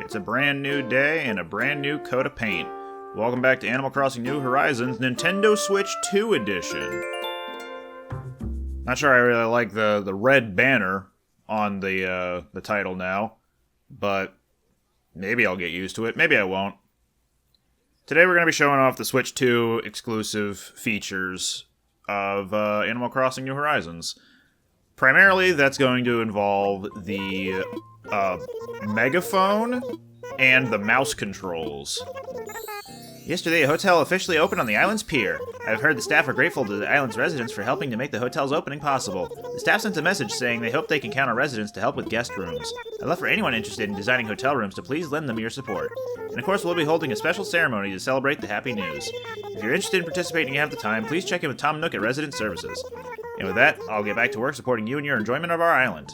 It's a brand new day and a brand new coat of paint. Welcome back to Animal Crossing New Horizons Nintendo Switch 2 Edition. Not sure I really like the red banner on the title now, but maybe I'll get used to it. Maybe I won't. Today we're going to be showing off the Switch 2 exclusive features of Animal Crossing New Horizons. Primarily, that's going to involve the Megaphone and the mouse controls. Yesterday, a hotel officially opened on the island's pier. I've heard the staff are grateful to the island's residents for helping to make the hotel's opening possible. The staff sent a message saying they hope they can count on residents to help with guest rooms. I'd love for anyone interested in designing hotel rooms to please lend them your support. And of course, we'll be holding a special ceremony to celebrate the happy news. If you're interested in participating and have the time, please check in with Tom Nook at Resident Services. And with that, I'll get back to work supporting you and your enjoyment of our island.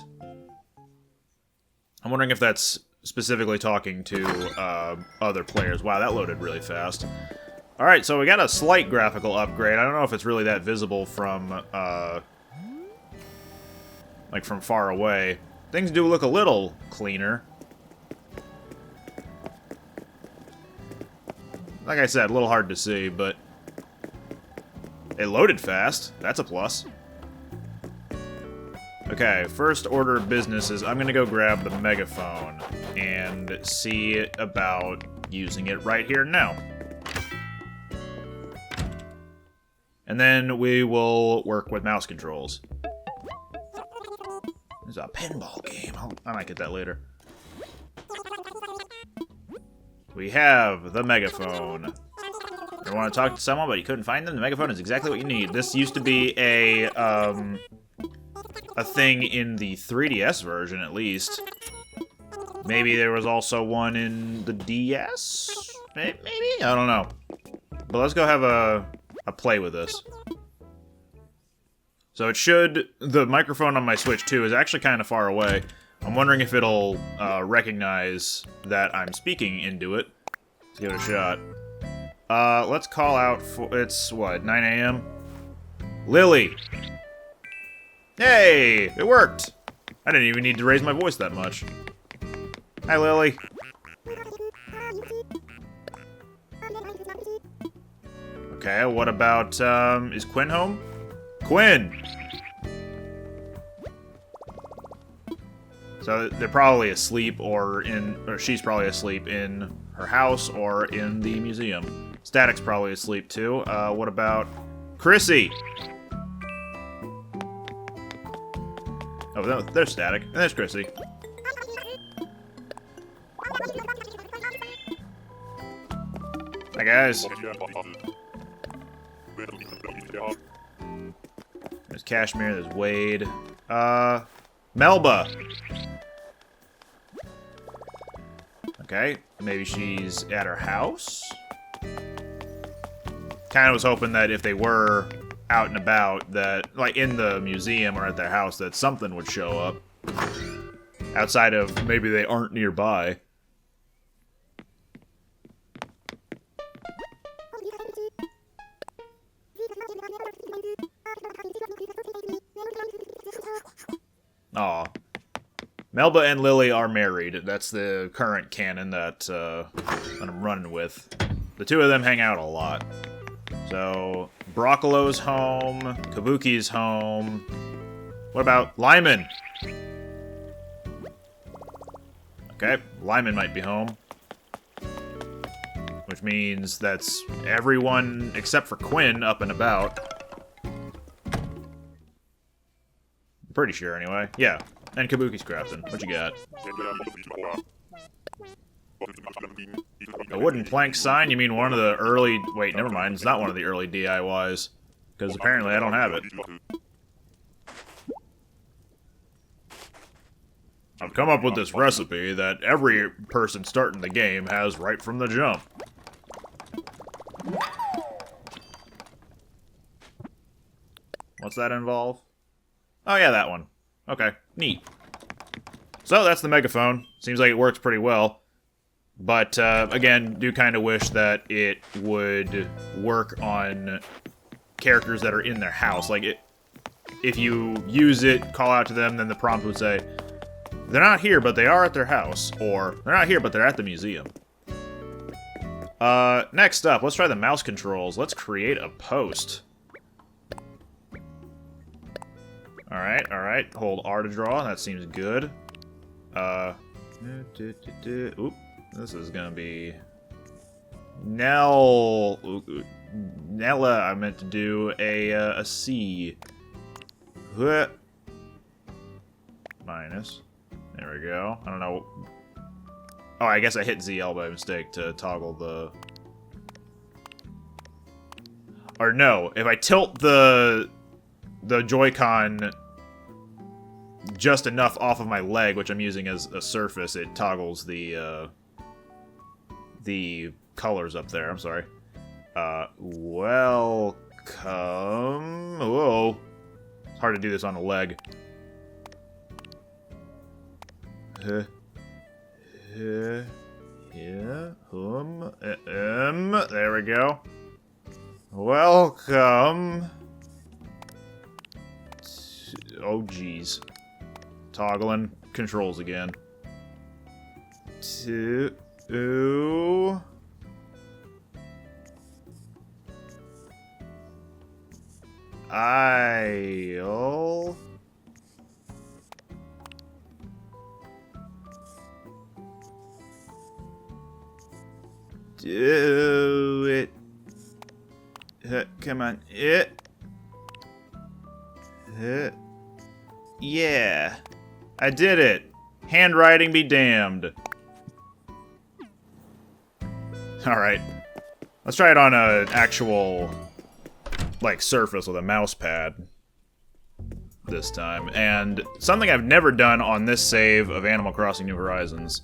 I'm wondering if that's specifically talking to other players. Wow, that loaded really fast. Alright, so we got a slight graphical upgrade. I don't know if it's really that visible from, like, from far away. Things do look a little cleaner. Like I said, a little hard to see, but it loaded fast. That's a plus. Okay, first order of business is I'm gonna go grab the Megaphone and see about using it right here now. And then we will work with mouse controls. There's a pinball game. I might get that later. We have the Megaphone. You want to talk to someone, but you couldn't find them? The Megaphone is exactly what you need. This used to be a thing in the 3DS version, at least. Maybe there was also one in the DS? Maybe? I don't know. But let's go have a play with this. So it should... The microphone on my Switch 2 is actually kind of far away. I'm wondering if it'll recognize that I'm speaking into it. Let's give it a shot. Let's call out for... It's, what, 9 a.m.? Lily! Hey! It worked! I didn't even need to raise my voice that much. Hi, Lily. Okay, what about, is Quinn home? Quinn! So they're probably asleep or she's probably asleep in her house or in the museum. Static's probably asleep too. What about Chrissy? Oh, no, there's Static. And there's Chrissy. Hi, guys. There's Cashmere, there's Wade. Melba! Okay, maybe she's at her house? Kinda was hoping that if they were out and about, that, like, in the museum or at their house, that something would show up. Outside of maybe they aren't nearby. Aw. Melba and Lily are married. That's the current canon that I'm running with. The two of them hang out a lot. So, Broccolo's home, Kabuki's home. What about Lyman? Okay, Lyman might be home. Which means that's everyone except for Quinn up and about. Pretty sure, anyway. Yeah, and Kabuki's crafting. What you got? A wooden plank sign? You mean one of the early... Wait, never mind. It's not one of the early DIYs. Because apparently I don't have it. I've come up with this recipe that every person starting the game has right from the jump. What's that involve? Oh yeah, that one. Okay, neat. So that's the Megaphone. Seems like it works pretty well. But, again, do kind of wish that it would work on characters that are in their house. Like, if you use it, call out to them, then the prompt would say, They're not here, but they are at their house. Or, they're not here, but they're at the museum. Next up, let's try the mouse controls. Let's create a post. Alright, alright. Hold R to draw. That seems good. Oop. This is gonna be... Nella, I meant to do a C. Minus. There we go. I don't know. Oh, I guess I hit ZL by mistake to toggle the... Or no, if I tilt the Joy-Con just enough off of my leg, which I'm using as a surface, it toggles the colors up there. I'm sorry. Welcome. Whoa. It's hard to do this on a leg. There we go. Welcome. Oh, geez. Toggling controls again. To... I'll... Do it. Come on. Yeah. I did it. Handwriting be damned. Alright. Let's try it on an actual, like, surface with a mouse pad this time. And something I've never done on this save of Animal Crossing New Horizons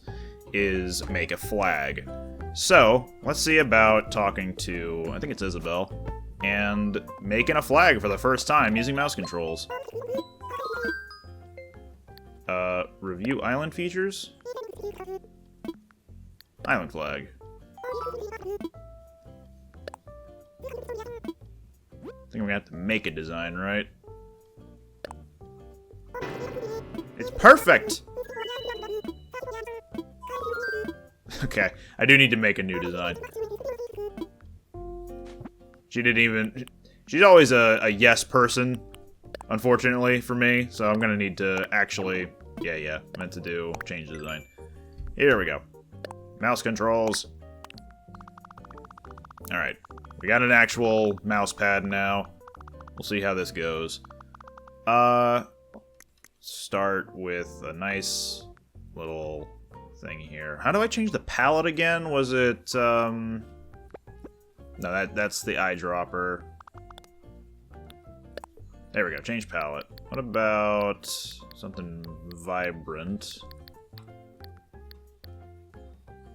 is make a flag. So, let's see about talking to, I think it's Isabelle, and making a flag for the first time using mouse controls. Review island features? Island flag. I think we're gonna have to make a design, right? It's perfect! Okay, I do need to make a new design. She didn't even... She's always a yes person, unfortunately, for me. So I'm gonna need to actually... Yeah, meant to do change design. Here we go. Mouse controls. Alright, we got an actual mouse pad now. We'll see how this goes. Start with a nice little... thing here. How do I change the palette again? Was it, No, that's the eyedropper. There we go, change palette. What about something vibrant?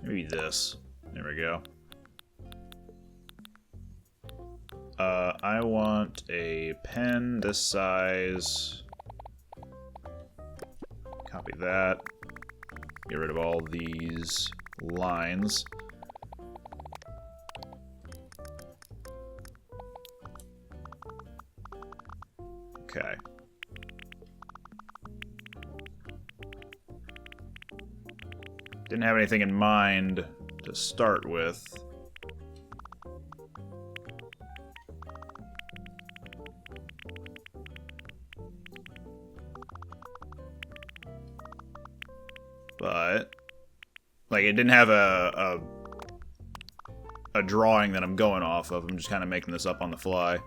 Maybe this. There we go. I want a pen this size. Copy that. Get rid of all these lines. Okay. Didn't have anything in mind to start with. But, like, it didn't have a drawing that I'm going off of. I'm just kind of making this up on the fly.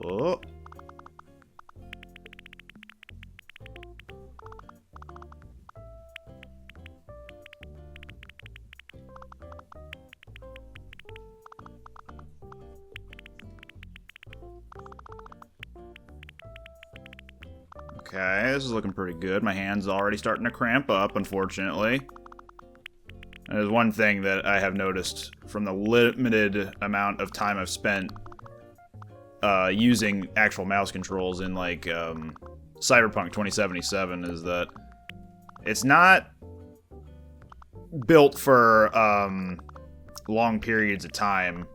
Oh. Okay, this is looking pretty good. My hand's already starting to cramp up, unfortunately. And there's one thing that I have noticed from the limited amount of time I've spent using actual mouse controls in, like, Cyberpunk 2077 is that it's not built for long periods of time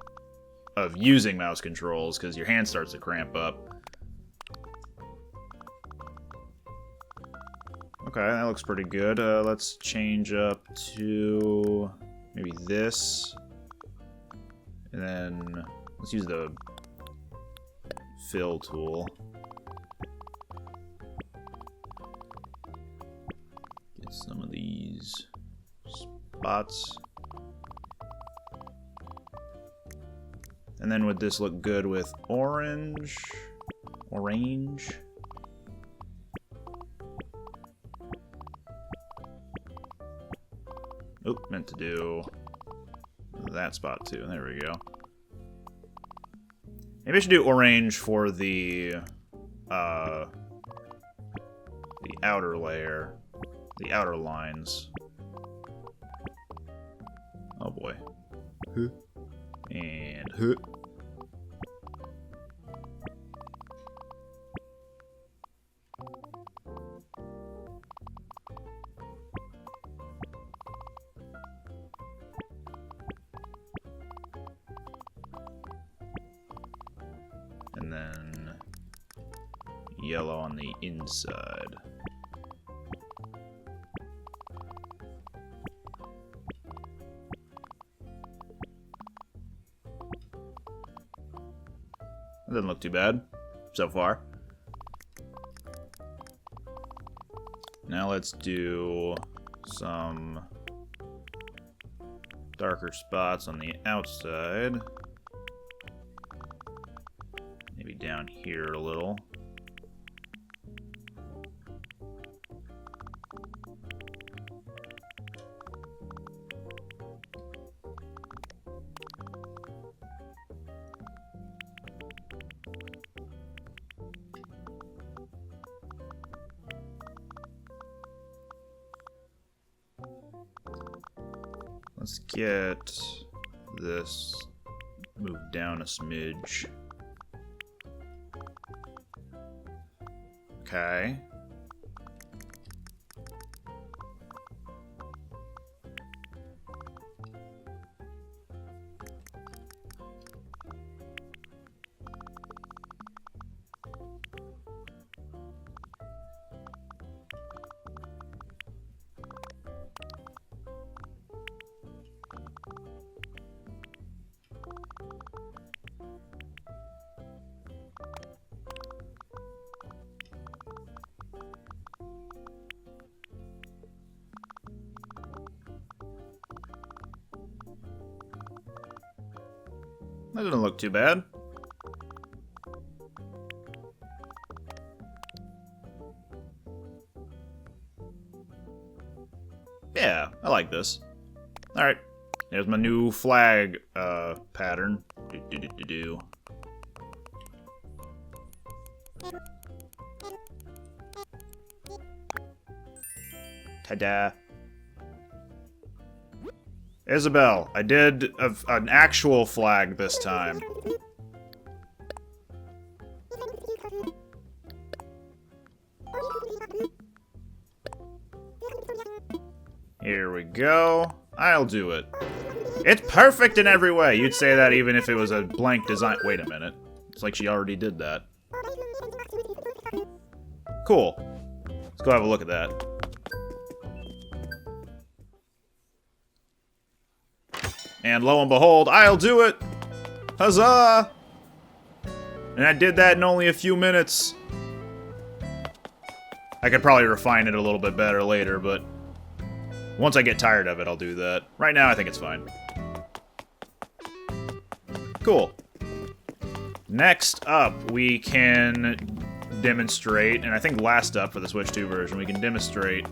of using mouse controls, because your hand starts to cramp up. Okay, that looks pretty good. Let's change up to maybe this. And then let's use the fill tool. Get some of these spots. And then would this look good with orange? Orange? Oop, meant to do that spot too. There we go. Maybe I should do orange for the outer layer, the outer lines. Oh boy. And and then yellow on the inside. That doesn't look too bad so far. Now let's do some darker spots on the outside. Maybe down here a little. Let's get this moved down a smidge. Okay. That doesn't look too bad. Yeah, I like this. Alright, there's my new flag pattern. Ta-da. Isabel, I did an actual flag this time. Here we go. I'll do it. It's perfect in every way. You'd say that even if it was a blank design. Wait a minute. It's like she already did that. Cool. Let's go have a look at that. And lo and behold, I'll do it! Huzzah! And I did that in only a few minutes. I could probably refine it a little bit better later, but once I get tired of it, I'll do that. Right now, I think it's fine. Cool. Next up, we can demonstrate, and I think last up for the Switch 2 version, we can demonstrate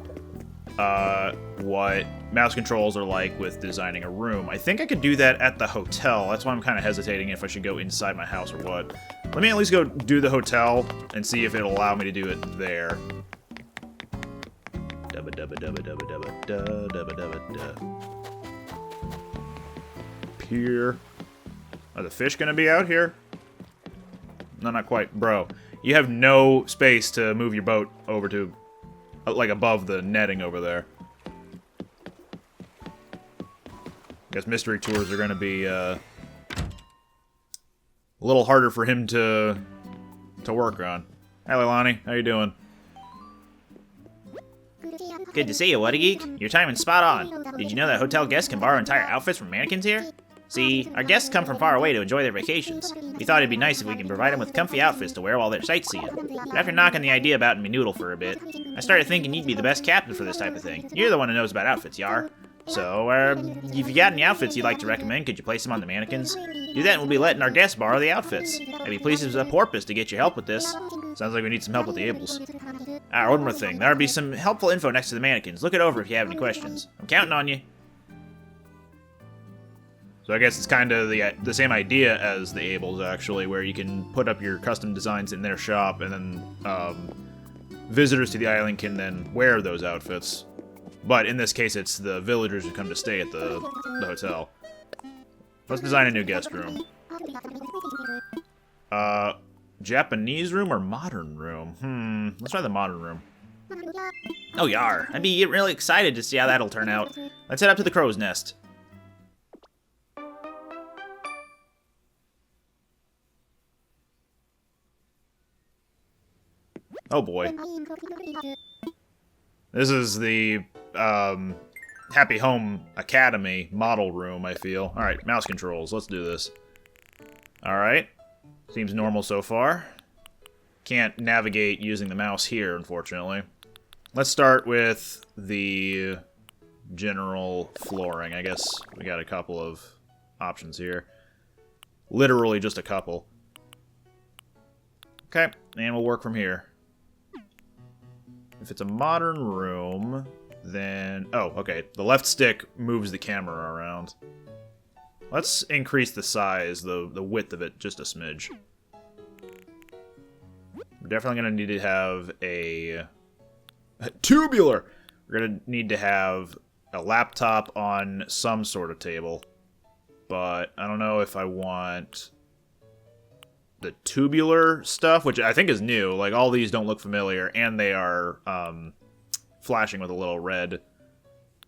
what mouse controls are like with designing a room. I think I could do that at the hotel. That's why I'm kind of hesitating if I should go inside my house or what. Let me at least go do the hotel and see if it'll allow me to do it there. Dubba dubba dubba dubba dubba dubba dubba dubba. Pier. Are the fish gonna be out here? No, not quite. Bro, you have no space to move your boat over to, like, above the netting over there. Guess mystery tours are going to be a little harder for him to work on. Hi, Leilani. How you doing? Good to see you, What a Geek. Your timing's spot on. Did you know that hotel guests can borrow entire outfits from mannequins here? See, our guests come from far away to enjoy their vacations. We thought it'd be nice if we can provide them with comfy outfits to wear while they're sightseeing. But after knocking the idea about me noodle for a bit, I started thinking you'd be the best captain for this type of thing. You're the one who knows about outfits, Yar. So, if you got any outfits you'd like to recommend, could you place them on the mannequins? Do that and we'll be letting our guests borrow the outfits. I'd be pleased as a porpoise to get your help with this. Sounds like we need some help with the Ables. One more thing. There'll be some helpful info next to the mannequins. Look it over if you have any questions. I'm counting on you. So I guess it's kind of the same idea as the Ables, actually, where you can put up your custom designs in their shop, and then visitors to the island can then wear those outfits. But in this case, it's the villagers who come to stay at the hotel. Let's design a new guest room. Japanese room or modern room? Let's try the modern room. Oh, Yar. I'd be really excited to see how that'll turn out. Let's head up to the crow's nest. Oh boy. This is the Happy Home Academy model room, I feel. Alright, mouse controls. Let's do this. Alright. Seems normal so far. Can't navigate using the mouse here, unfortunately. Let's start with the general flooring. I guess we got a couple of options here. Literally just a couple. Okay, and we'll work from here. If it's a modern room, then... Oh, okay. The left stick moves the camera around. Let's increase the size, the width of it, just a smidge. We're definitely going to need to have a tubular! We're going to need to have a laptop on some sort of table. But I don't know if I want the tubular stuff, which I think is new. Like, all these don't look familiar, and they are flashing with a little red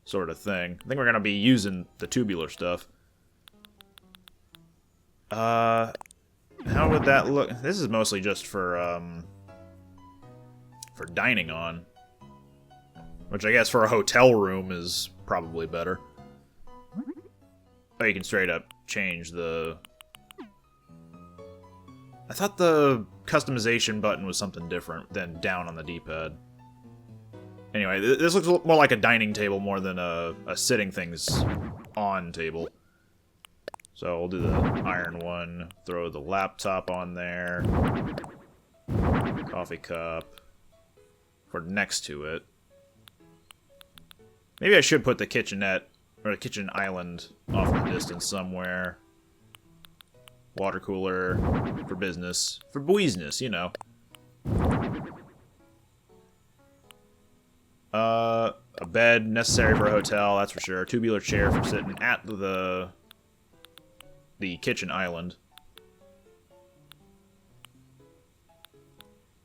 sort of thing. I think we're going to be using the tubular stuff. How would that look? This is mostly just for dining on. Which I guess for a hotel room is probably better. Oh, you can straight up change the... I thought the customization button was something different than down on the D-pad. Anyway, this looks more like a dining table more than a sitting things on table. So we'll do the iron one, throw the laptop on there, coffee cup for next to it. Maybe I should put the kitchenette, or the kitchen island off in the distance somewhere. Water cooler for business, for business, you know. A bed necessary for a hotel, that's for sure. A tubular chair for sitting at the kitchen island.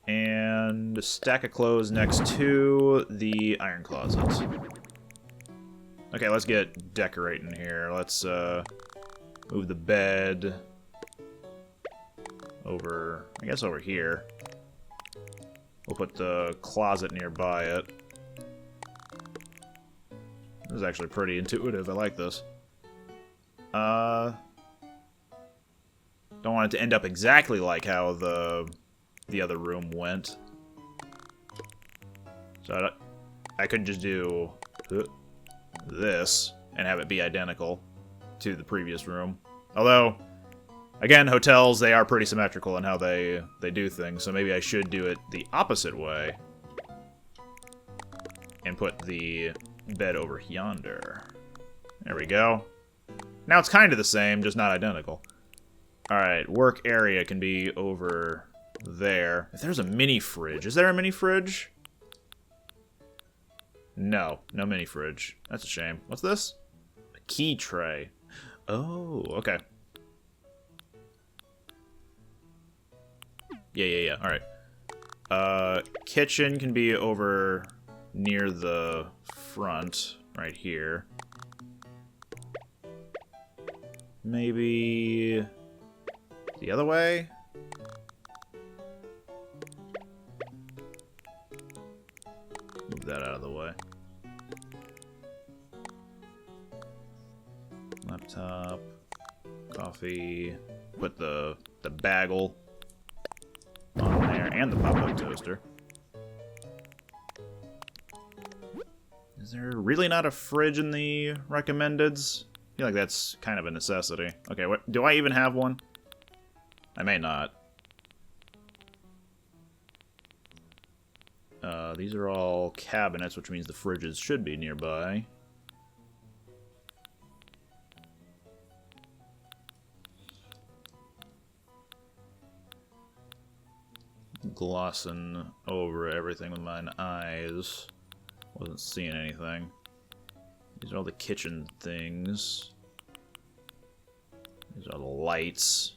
And a stack of clothes next to the iron closet. Okay, let's get decorating here. Let's move the bed over, I guess over here. We'll put the closet nearby it. This is actually pretty intuitive. I like this. Don't want it to end up exactly like how the other room went. So I could just do this and have it be identical to the previous room. Although, again, hotels, they are pretty symmetrical in how they do things, so maybe I should do it the opposite way and put the bed over yonder. There we go. Now it's kind of the same, just not identical. Alright, work area can be over there. If there's a mini fridge, is there a mini fridge? No, no mini fridge. That's a shame. What's this? A key tray. Oh, okay. Yeah. Alright. Kitchen can be over near the front, right here. Maybe the other way? Move that out of the way. Laptop, coffee, put the bagel on there, and the pop-up toaster. Is there really not a fridge in the recommendeds? I feel like that's kind of a necessity. Okay, what, do I even have one? I may not. These are all cabinets, which means the fridges should be nearby. Glossing over everything with my eyes. Wasn't seeing anything. These are all the kitchen things. These are the lights.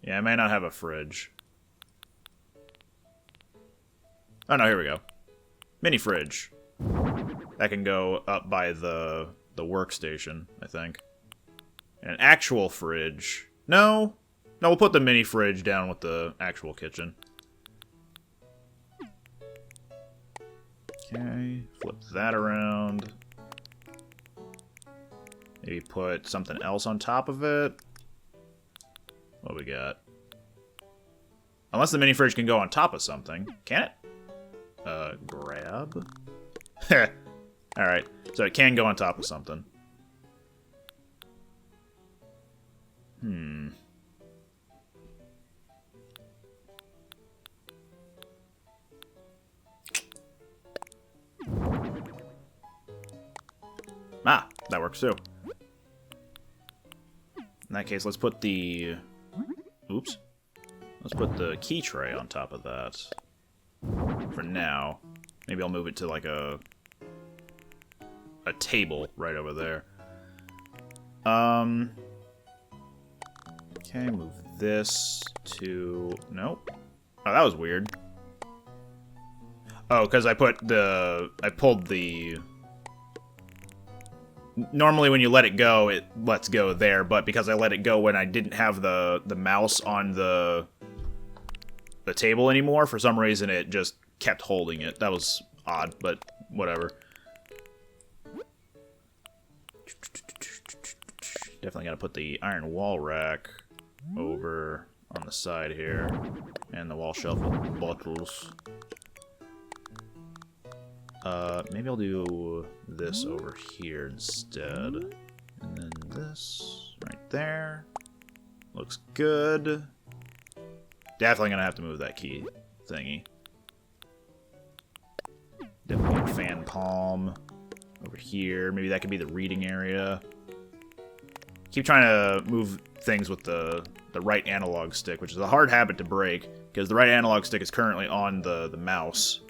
Yeah, I may not have a fridge. Oh no, here we go. Mini fridge. That can go up by the workstation, I think. And an actual fridge. No. No, we'll put the mini fridge down with the actual kitchen. Okay, flip that around. Maybe put something else on top of it. What we got? Unless the mini fridge can go on top of something. Can it? Grab? Alright, so it can go on top of something. Ah, that works too. In that case, let's put the... Oops. Let's put the key tray on top of that. For now. Maybe I'll move it to like a table right over there. Okay, move this to... Nope. Oh, that was weird. Oh, because I pulled the... Normally when you let it go, it lets go there, but because I let it go when I didn't have the mouse on the table anymore, for some reason it just kept holding it. That was odd, but whatever. Definitely gotta put the iron wall rack over on the side here, and the wall shelf with bottles. Maybe I'll do this over here instead. And then this right there. Looks good. Definitely gonna have to move that key thingy. Definitely a fan palm over here. Maybe that could be the reading area. Keep trying to move things with the right analog stick, which is a hard habit to break, because the right analog stick is currently on the mouse.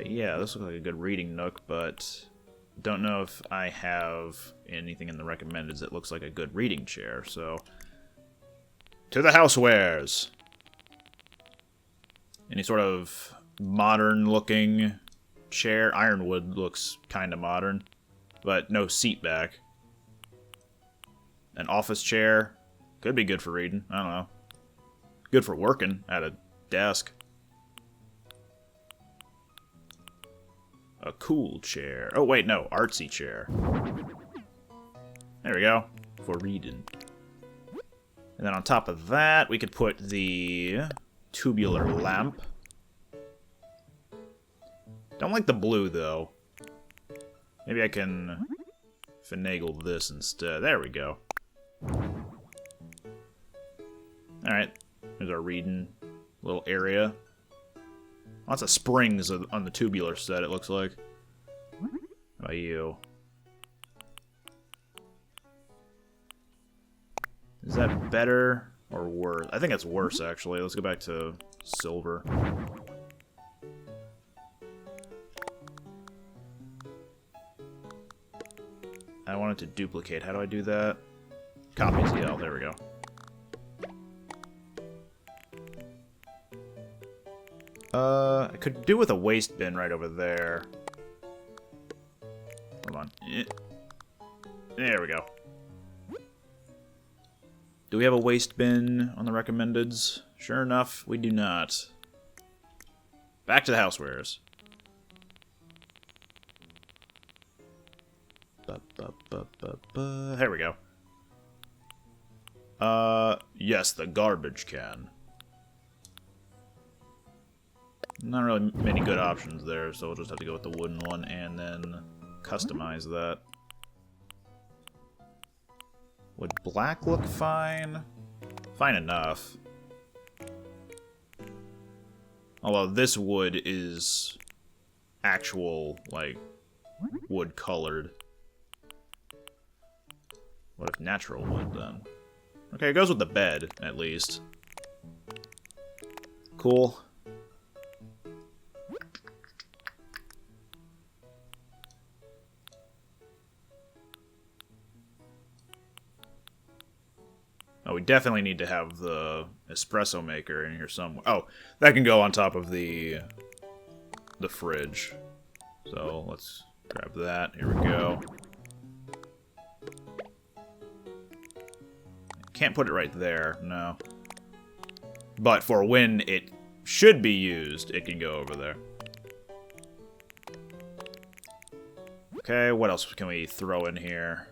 Yeah, this looks like a good reading nook, but don't know if I have anything in the recommendeds that looks like a good reading chair, so... To the housewares! Any sort of modern-looking chair? Ironwood looks kind of modern, but no seat back. An office chair? Could be good for reading, I don't know. Good for working at a desk. A cool chair. Oh, wait, no. Artsy chair. There we go. For reading. And then on top of that, we could put the tubular lamp. Don't like the blue, though. Maybe I can finagle this instead. There we go. Alright. There's our reading little area. Lots of springs on the tubular set, it looks like. How about you? Is that better or worse? I think it's worse, actually. Let's go back to silver. I want it to duplicate. How do I do that? Copy ZL. There we go. I could do with a waste bin right over there. Hold on. There we go. Do we have a waste bin on the recommendeds? Sure enough, we do not. Back to the housewares. Here we go. Yes, the garbage can. Not really many good options there, so we'll just have to go with the wooden one and then customize that. Would black look fine? Fine enough. Although this wood is actual, like, wood colored. What if natural wood, then? Okay, it goes with the bed, at least. Cool. Oh, we definitely need to have the espresso maker in here somewhere. Oh, that can go on top of the fridge. So let's grab that. Here we go. Can't put it right there, no. But for when it should be used, it can go over there. Okay, what else can we throw in here?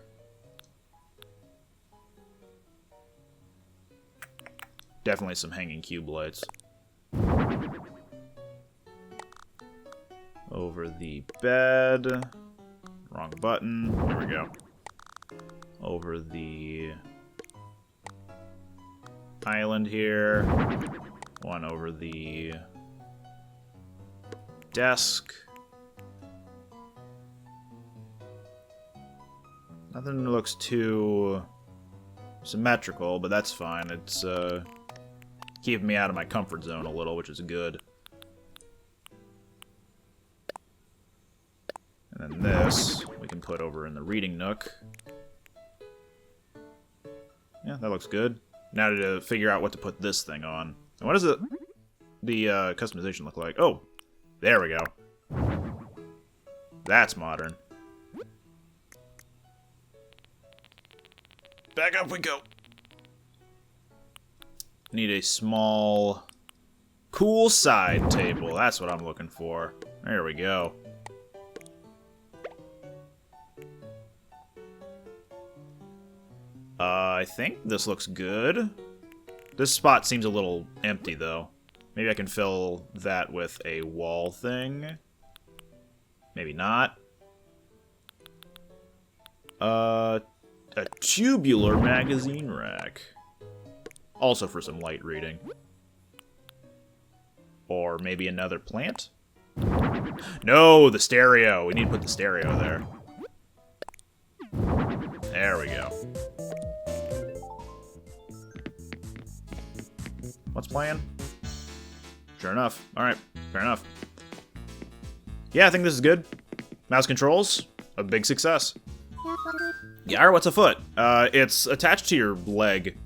Definitely some hanging cube lights. Over the bed. Wrong button. There we go. Over the island here. One over the desk. Nothing looks too symmetrical, but that's fine. It's keeping me out of my comfort zone a little, which is good. And then this we can put over in the reading nook. Yeah, that looks good. Now to figure out what to put this thing on. And what does the customization look like? Oh, there we go. That's modern. Back up we go. Need a small, cool side table. That's what I'm looking for. There we go. I think this looks good. This spot seems a little empty, though. Maybe I can fill that with a wall thing. Maybe not. A tubular magazine rack. Also for some light reading. Or maybe another plant? No, the stereo. We need to put the stereo there. There we go. What's playing? Sure enough. Alright, fair enough. Yeah, I think this is good. Mouse controls, a big success. Yar, what's afoot? It's attached to your leg.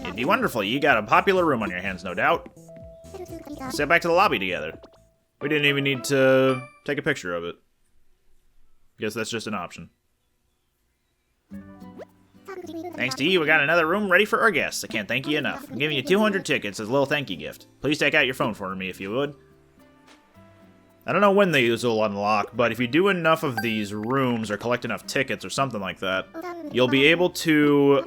It'd be wonderful. You got a popular room on your hands, no doubt. Let's head back to the lobby together. We didn't even need to take a picture of it. Guess that's just an option. Thanks to you, we got another room ready for our guests. I can't thank you enough. I'm giving you 200 tickets as a little thank you gift. Please take out your phone for me if you would. I don't know when these will unlock, but if you do enough of these rooms or collect enough tickets or something like that, you'll be able to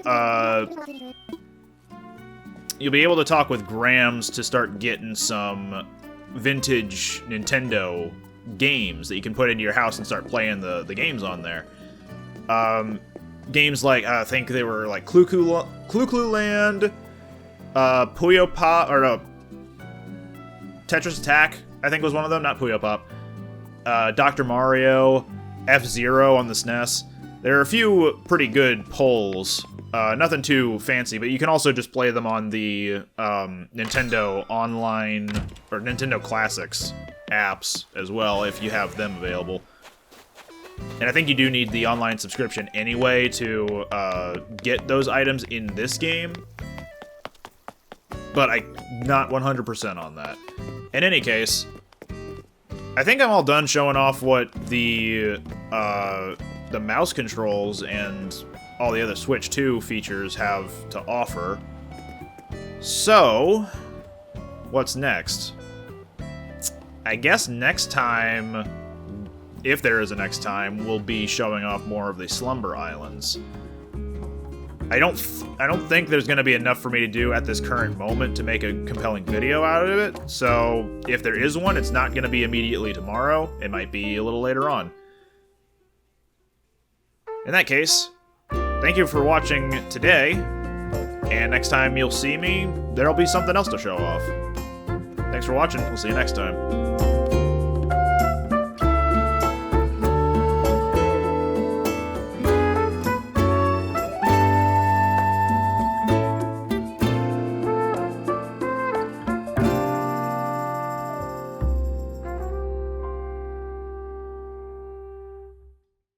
talk with Grams to start getting some vintage Nintendo games that you can put into your house and start playing the games on there. Games like, I think they were like Clu Clu Land, Puyo Pop, or no, Tetris Attack, I think was one of them, not Puyo Pop. Dr. Mario, F-Zero on the SNES. There are a few pretty good polls. Nothing too fancy, but you can also just play them on the Nintendo Online or Nintendo Classics apps as well, if you have them available. And I think you do need the online subscription anyway to get those items in this game. But I'm not 100% on that. In any case, I think I'm all done showing off what the mouse controls and all the other Switch 2 features have to offer. So, what's next? I guess next time, if there is a next time, we'll be showing off more of the Slumber Islands. I don't think there's going to be enough for me to do at this current moment to make a compelling video out of it, so if there is one, it's not going to be immediately tomorrow. It might be a little later on. In that case, thank you for watching today, and next time you'll see me, there'll be something else to show off. Thanks for watching. We'll see you next time.